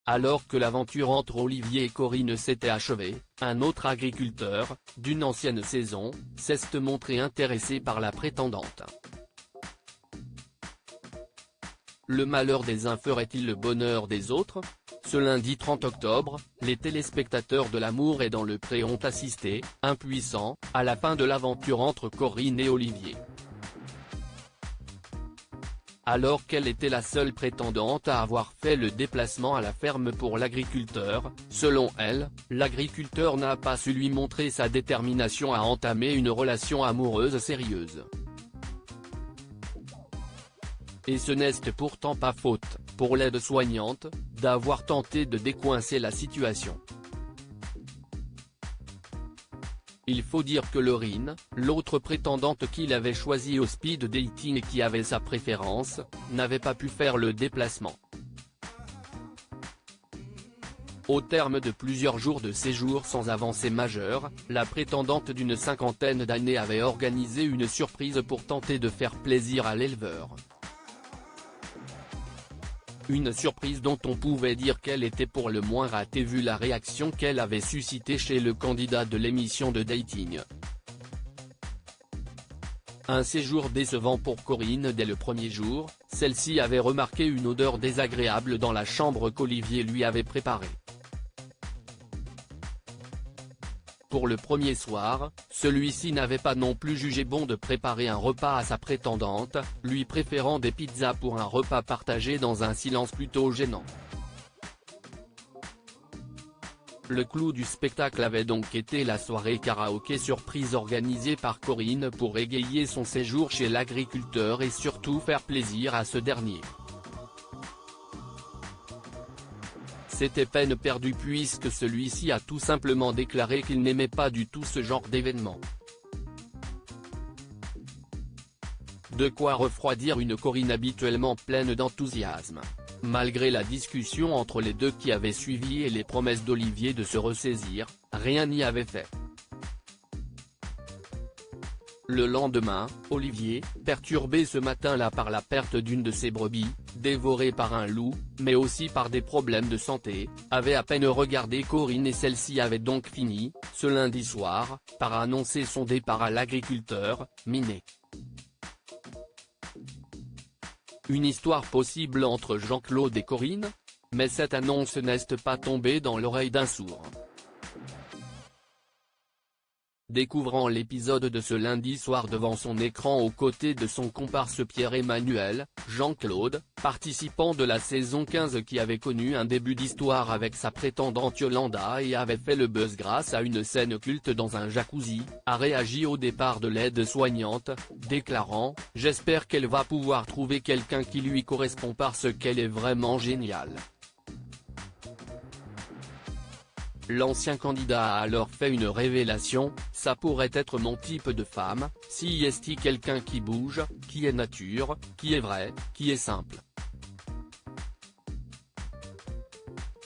Alors que l'aventure entre Olivier et Corinne s'était achevée, un autre agriculteur, d'une ancienne saison, s'est montré intéressé par la prétendante. Le malheur des uns ferait-il le bonheur des autres ? Ce lundi 30 octobre, les téléspectateurs de L'amour est dans le pré ont assisté, impuissants, à la fin de l'aventure entre Corinne et Olivier. Alors qu'elle était la seule prétendante à avoir fait le déplacement à la ferme pour l'agriculteur, selon elle, l'agriculteur n'a pas su lui montrer sa détermination à entamer une relation amoureuse sérieuse. Et ce n'est pourtant pas faute, pour l'aide-soignante, d'avoir tenté de décoincer la situation. Il faut dire que Laurine, l'autre prétendante qu'il avait choisie au speed dating et qui avait sa préférence, n'avait pas pu faire le déplacement. Au terme de plusieurs jours de séjour sans avancée majeure, la prétendante d'une cinquantaine d'années avait organisé une surprise pour tenter de faire plaisir à l'éleveur. Une surprise dont on pouvait dire qu'elle était pour le moins ratée vu la réaction qu'elle avait suscitée chez le candidat de l'émission de dating. Un séjour décevant pour Corinne dès le premier jour, celle-ci avait remarqué une odeur désagréable dans la chambre qu'Olivier lui avait préparée. Pour le premier soir, celui-ci n'avait pas non plus jugé bon de préparer un repas à sa prétendante, lui préférant des pizzas pour un repas partagé dans un silence plutôt gênant. Le clou du spectacle avait donc été la soirée karaoké surprise organisée par Corinne pour égayer son séjour chez l'agriculteur et surtout faire plaisir à ce dernier. C'était peine perdue puisque celui-ci a tout simplement déclaré qu'il n'aimait pas du tout ce genre d'événement. De quoi refroidir une Corinne habituellement pleine d'enthousiasme. Malgré la discussion entre les deux qui avait suivi et les promesses d'Olivier de se ressaisir, rien n'y avait fait. Le lendemain, Olivier, perturbé ce matin-là par la perte d'une de ses brebis, dévorée par un loup, mais aussi par des problèmes de santé, avait à peine regardé Corinne et celle-ci avait donc fini, ce lundi soir, par annoncer son départ à l'agriculteur, miné. Une histoire possible entre Jean-Claude et Corinne ? Mais cette annonce n'est pas tombée dans l'oreille d'un sourd. Découvrant l'épisode de ce lundi soir devant son écran aux côtés de son comparse Pierre-Emmanuel, Jean-Claude, participant de la saison 15 qui avait connu un début d'histoire avec sa prétendante Yolanda et avait fait le buzz grâce à une scène culte dans un jacuzzi, a réagi au départ de l'aide-soignante, déclarant « J'espère qu'elle va pouvoir trouver quelqu'un qui lui correspond parce qu'elle est vraiment géniale ». L'ancien candidat a alors fait une révélation, ça pourrait être mon type de femme, si est quelqu'un qui bouge, qui est nature, qui est vrai, qui est simple.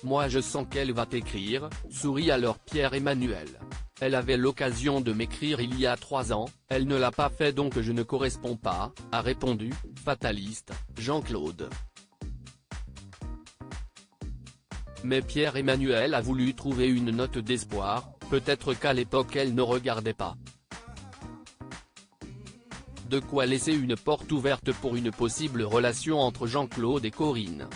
Moi je sens qu'elle va t'écrire, sourit alors Pierre-Emmanuel. Elle avait l'occasion de m'écrire il y a 3 ans, elle ne l'a pas fait donc je ne corresponds pas, a répondu, fataliste, Jean-Claude. Mais Pierre-Emmanuel a voulu trouver une note d'espoir, peut-être qu'à l'époque elle ne regardait pas. De quoi laisser une porte ouverte pour une possible relation entre Jean-Claude et Corinne.